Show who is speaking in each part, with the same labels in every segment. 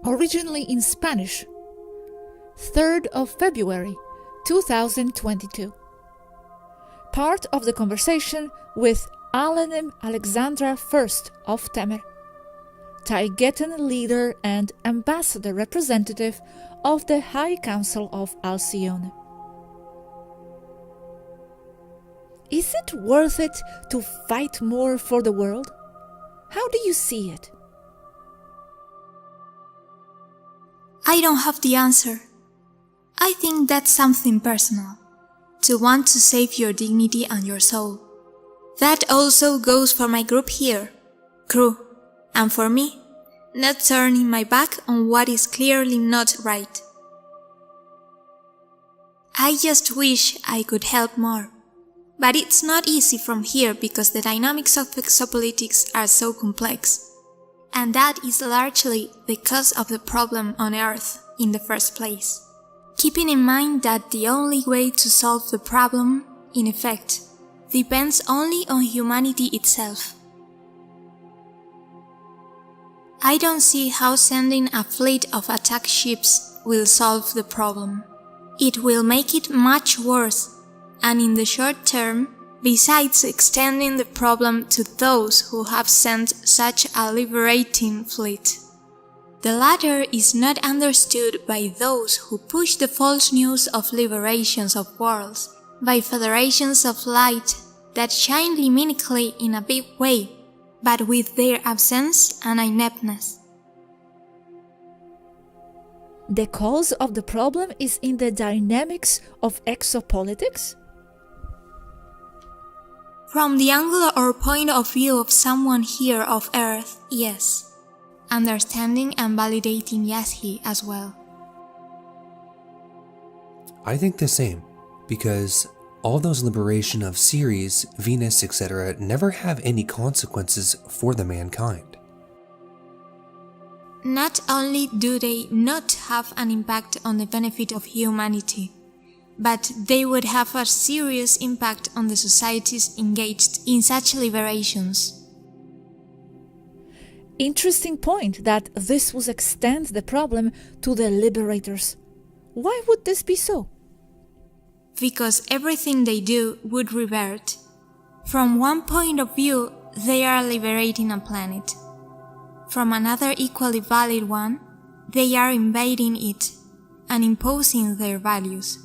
Speaker 1: originally in Spanish, 3rd of February 2022. Part of the conversation with Alenym Alexandra I of Temmer, Taygetan leader and ambassador representative of the High Council of Alcyone. Is it worth it to fight more for the world? How do you see it?
Speaker 2: I don't have the answer. I think that's something personal, to want to save your dignity and your soul. That also goes for my group here, crew, and for me, not turning my back on what is clearly not right. I just wish I could help more, but it's not easy from here because the dynamics of exopolitics are so complex, and that is largely the cause of the problem on Earth in the first place. Keeping in mind that the only way to solve the problem, in effect, depends only on humanity itself. I don't see how sending a fleet of attack ships will solve the problem. It will make it much worse, and in the short term, besides extending the problem to those who have sent such a liberating fleet. The latter is not understood by those who push the false news of liberations of worlds, by federations of light that shine luminically in a big way, but with their absence and ineptness.
Speaker 1: The cause of the problem is in the dynamics of exopolitics?
Speaker 2: From the angle or point of view of someone here of Earth, yes. Understanding and validating Yashi as well.
Speaker 3: I think the same, because all those liberation of Ceres, Venus, etc. never have any consequences for the mankind.
Speaker 2: Not only do they not have an impact on the benefit of humanity, but they would have a serious impact on the societies engaged in such liberations.
Speaker 1: Interesting point that this would extend the problem to the liberators. Why would this be so?
Speaker 2: Because everything they do would revert. From one point of view, they are liberating a planet. From another equally valid one, they are invading it and imposing their values.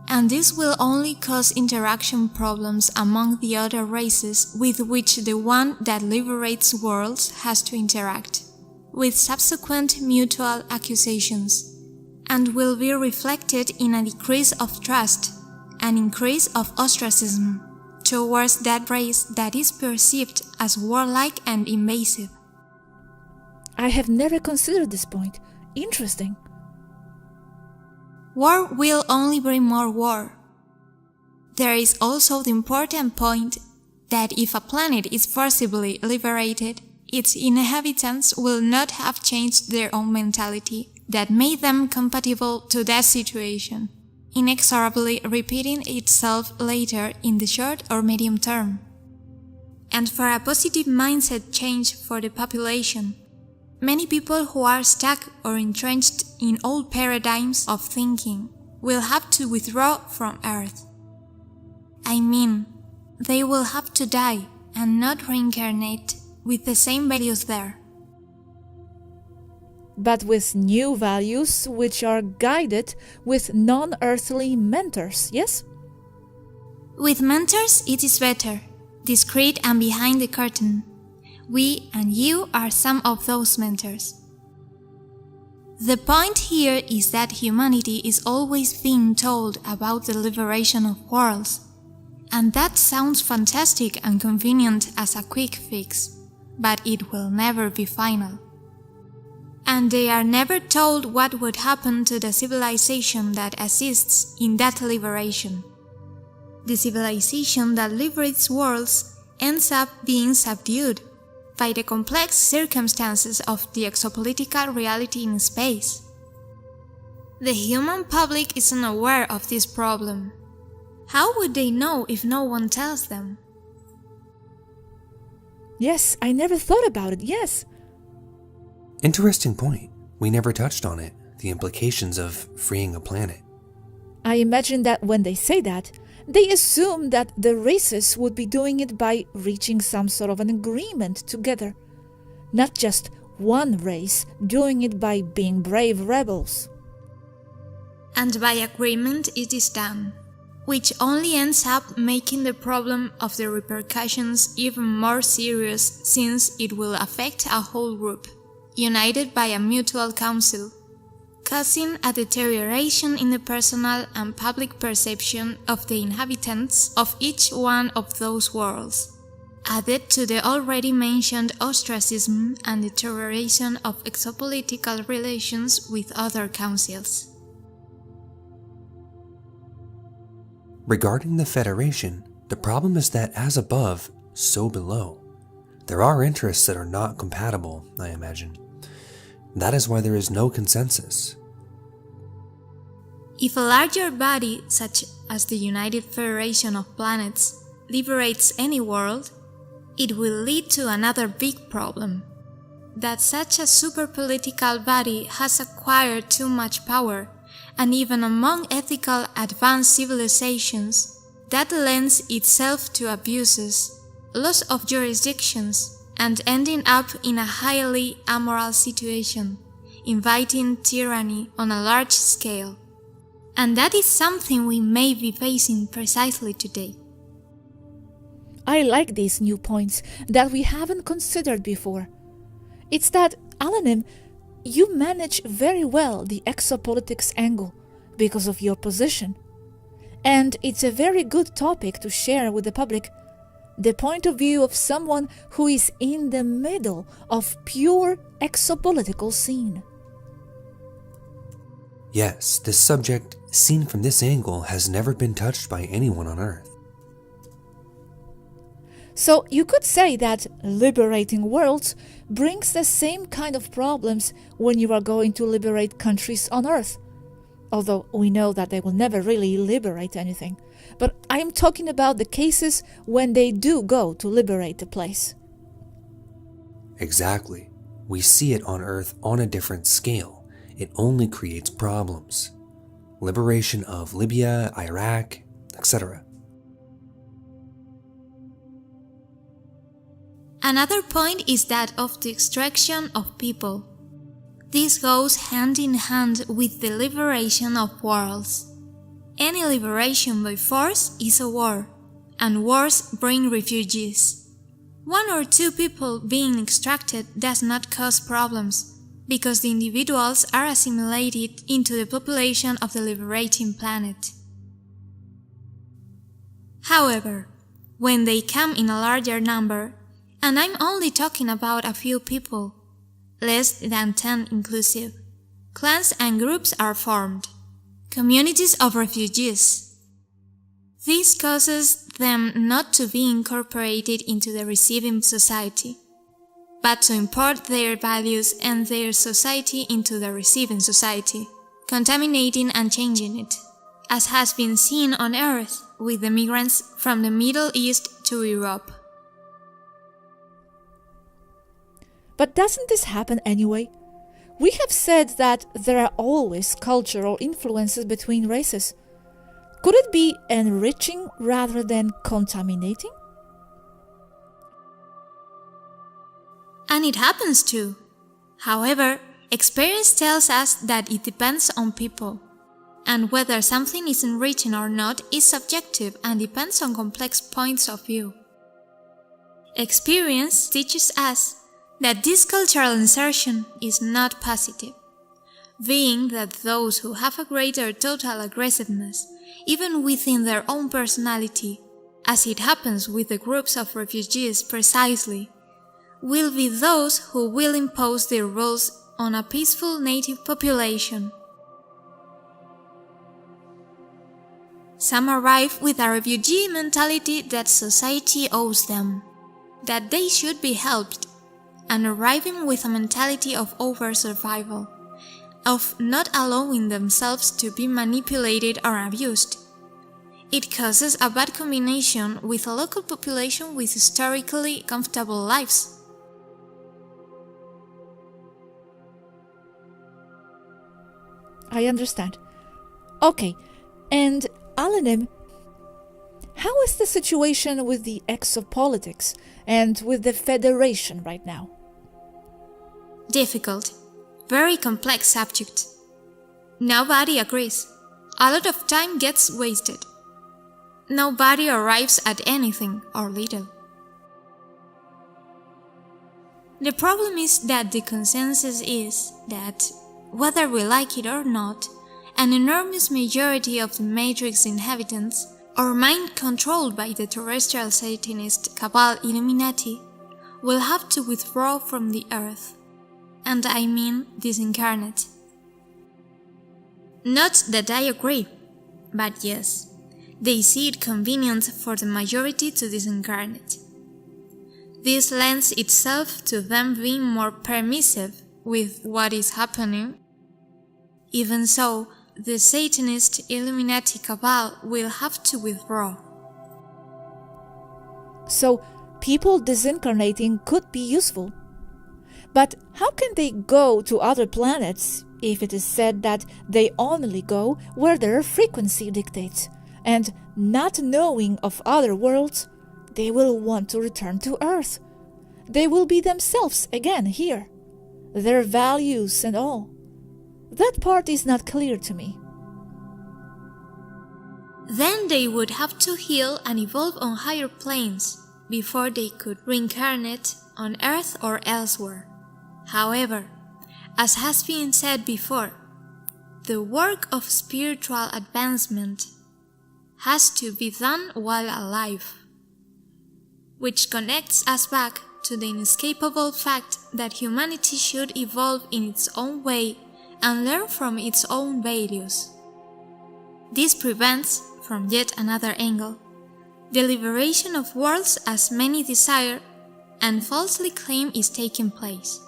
Speaker 2: And this will only cause interaction problems among the other races with which the one that liberates worlds has to interact, with subsequent mutual accusations, and will be reflected in a decrease of trust, an increase of ostracism towards that race that is perceived as warlike and invasive.
Speaker 1: I have never considered this point. Interesting.
Speaker 2: War will only bring more war. There is also the important point that if a planet is forcibly liberated, its inhabitants will not have changed their own mentality that made them compatible to that situation, inexorably repeating itself later in the short or medium term. And for a positive mindset change for the population, many people who are stuck or entrenched in old paradigms of thinking will have to withdraw from Earth. I mean, they will have to die and not reincarnate with the same values there.
Speaker 1: But with new values which are guided with non-earthly mentors, yes?
Speaker 2: With mentors it is better, discreet and behind the curtain. We and you are some of those mentors. The point here is that humanity is always being told about the liberation of worlds, and that sounds fantastic and convenient as a quick fix, but it will never be final. And they are never told what would happen to the civilization that assists in that liberation. The civilization that liberates worlds ends up being subdued by the complex circumstances of the exopolitical reality in space. The human public isn't aware of this problem. How would they know if no one tells them?
Speaker 1: Yes, I never thought about it, yes.
Speaker 3: Interesting point. We never touched on it, the implications of freeing a planet.
Speaker 1: I imagine that when they say that, they assume that the races would be doing it by reaching some sort of an agreement together, not just one race doing it by being brave rebels.
Speaker 2: And by agreement it is done, which only ends up making the problem of the repercussions even more serious, since it will affect a whole group, united by a mutual council, causing a deterioration in the personal and public perception of the inhabitants of each one of those worlds, added to the already mentioned ostracism and deterioration of exopolitical relations with other councils.
Speaker 3: Regarding the Federation, the problem is that as above, so below. There are interests that are not compatible, I imagine. That is why there is no consensus.
Speaker 2: If a larger body, such as the United Federation of Planets, liberates any world, it will lead to another big problem. That such a super-political body has acquired too much power, and even among ethical advanced civilizations, that lends itself to abuses, loss of jurisdictions, and ending up in a highly amoral situation, inviting tyranny on a large scale. And that is something we may be facing precisely today.
Speaker 1: I like these new points that we haven't considered before. It's that, Alenym, you manage very well the exopolitics angle because of your position. And it's a very good topic to share with the public, the point of view of someone who is in the middle of pure exopolitical scene.
Speaker 3: Yes, this subject, seen from this angle, has never been touched by anyone on Earth.
Speaker 1: So you could say that liberating worlds brings the same kind of problems when you are going to liberate countries on Earth. Although we know that they will never really liberate anything. But I am talking about the cases when they do go to liberate a place.
Speaker 3: Exactly. We see it on Earth on a different scale. It only creates problems. Liberation of Libya, Iraq, etc.
Speaker 2: Another point is that of the extraction of people. This goes hand in hand with the liberation of worlds. Any liberation by force is a war, and wars bring refugees. One or two people being extracted does not cause problems, because the individuals are assimilated into the population of the liberating planet. However, when they come in a larger number, and I'm only talking about a few people, less than 10 inclusive, clans and groups are formed, communities of refugees. This causes them not to be incorporated into the receiving society, but to import their values and their society into the receiving society, contaminating and changing it, as has been seen on Earth with the migrants from the Middle East to Europe.
Speaker 1: But doesn't this happen anyway? We have said that there are always cultural influences between races. Could it be enriching rather than contaminating?
Speaker 2: And it happens too. However, experience tells us that it depends on people, and whether something is enriching or not is subjective and depends on complex points of view. Experience teaches us that this cultural insertion is not positive, being that those who have a greater total aggressiveness, even within their own personality, as it happens with the groups of refugees precisely, will be those who will impose their rules on a peaceful native population. Some arrive with a refugee mentality that society owes them, that they should be helped, and arriving with a mentality of over-survival, of not allowing themselves to be manipulated or abused. It causes a bad combination with a local population with historically comfortable lives.
Speaker 1: I understand. Okay, and Alenym, how is the situation with the Exopolitics and with the Federation right now?
Speaker 2: Difficult. Very complex subject. Nobody agrees. A lot of time gets wasted. Nobody arrives at anything or little. The problem is that the consensus is that, whether we like it or not, an enormous majority of the Matrix inhabitants, or mind controlled by the terrestrial Satanist cabal Illuminati, will have to withdraw from the Earth. And I mean disincarnate. Not that I agree, but yes, they see it convenient for the majority to disincarnate. This lends itself to them being more permissive with what is happening. Even so, the Satanist Illuminati cabal will have to withdraw.
Speaker 1: So, people disincarnating could be useful. But how can they go to other planets if it is said that they only go where their frequency dictates, and not knowing of other worlds, they will want to return to Earth? They will be themselves again here, their values and all. That part is not clear to me.
Speaker 2: Then they would have to heal and evolve on higher planes before they could reincarnate on Earth or elsewhere. However, as has been said before, the work of spiritual advancement has to be done while alive, which connects us back to the inescapable fact that humanity should evolve in its own way and learn from its own values. This prevents, from yet another angle, the liberation of worlds as many desire and falsely claim is taking place.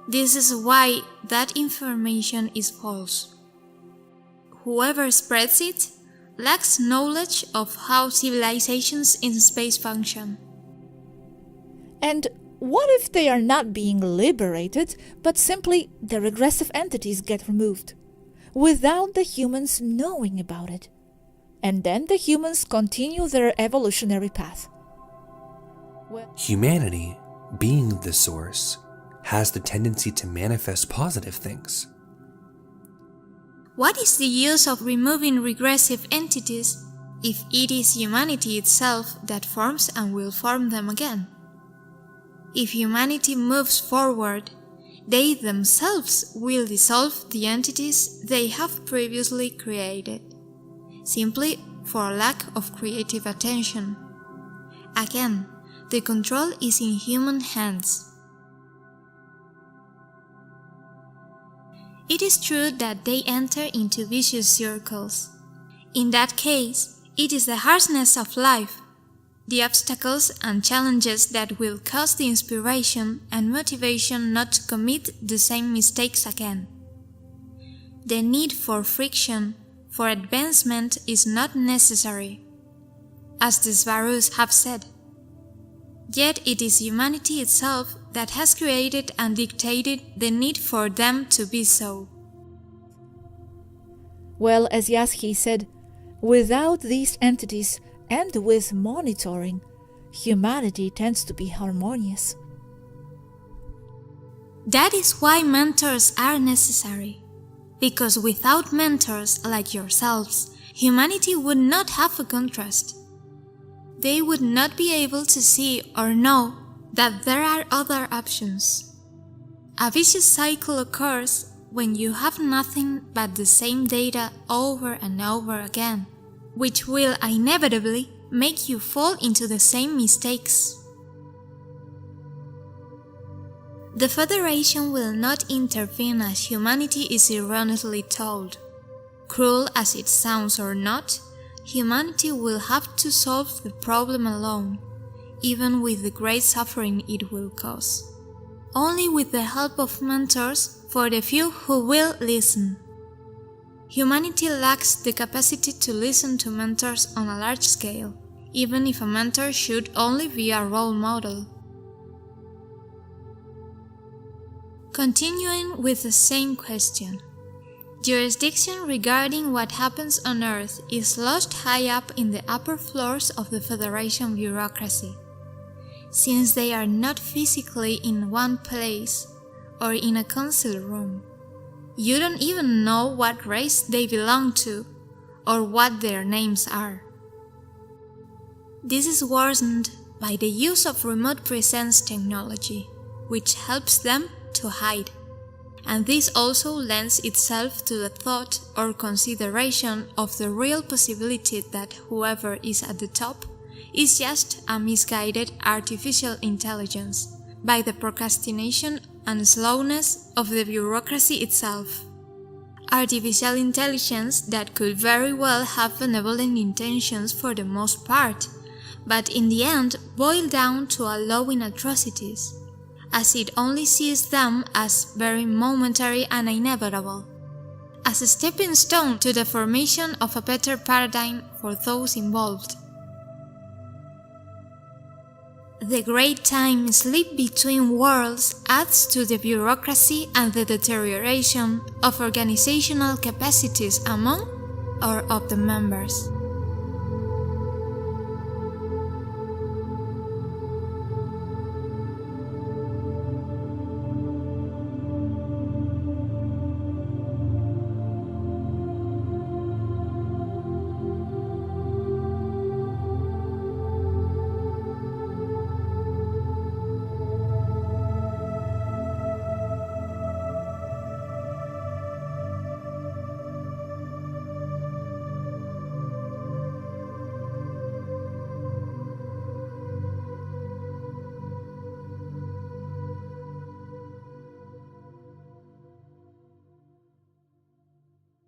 Speaker 2: This is why that information is false. Whoever spreads it lacks knowledge of how civilizations in space function.
Speaker 1: And what if they are not being liberated, but simply the regressive entities get removed, without the humans knowing about it? And then the humans continue their evolutionary path.
Speaker 3: Humanity, being the source, has the tendency to manifest positive things.
Speaker 2: What is the use of removing regressive entities if it is humanity itself that forms and will form them again? If humanity moves forward, they themselves will dissolve the entities they have previously created, simply for lack of creative attention. Again, the control is in human hands. It is true that they enter into vicious circles. In that case, it is the harshness of life, the obstacles and challenges that will cause the inspiration and motivation not to commit the same mistakes again. The need for friction, for advancement is not necessary, as the Svarus have said. Yet it is humanity itself that has created and dictated the need for them to be so.
Speaker 1: Well, as Yaski said, without these entities and with monitoring, humanity tends to be harmonious.
Speaker 2: That is why mentors are necessary, because without mentors like yourselves, humanity would not have a contrast. They would not be able to see or know that there are other options. A vicious cycle occurs when you have nothing but the same data over and over again, which will inevitably make you fall into the same mistakes. The Federation will not intervene as humanity is erroneously told. Cruel as it sounds or not, humanity will have to solve the problem alone, even with the great suffering it will cause. Only with the help of mentors for the few who will listen. Humanity lacks the capacity to listen to mentors on a large scale, even if a mentor should only be a role model. Continuing with the same question, Jurisdiction regarding what happens on Earth is lost high up in the upper floors of the Federation bureaucracy, since they are not physically in one place or in a council room. You don't even know what race they belong to or what their names are. This is worsened by the use of remote presence technology, which helps them to hide. And this also lends itself to the thought or consideration of the real possibility that whoever is at the top is just a misguided artificial intelligence by the procrastination and slowness of the bureaucracy itself. Artificial intelligence that could very well have benevolent intentions for the most part, but in the end boil down to allowing atrocities, as it only sees them as very momentary and inevitable, as a stepping stone to the formation of a better paradigm for those involved. The great time slip between worlds adds to the bureaucracy and the deterioration of organizational capacities among or of the members.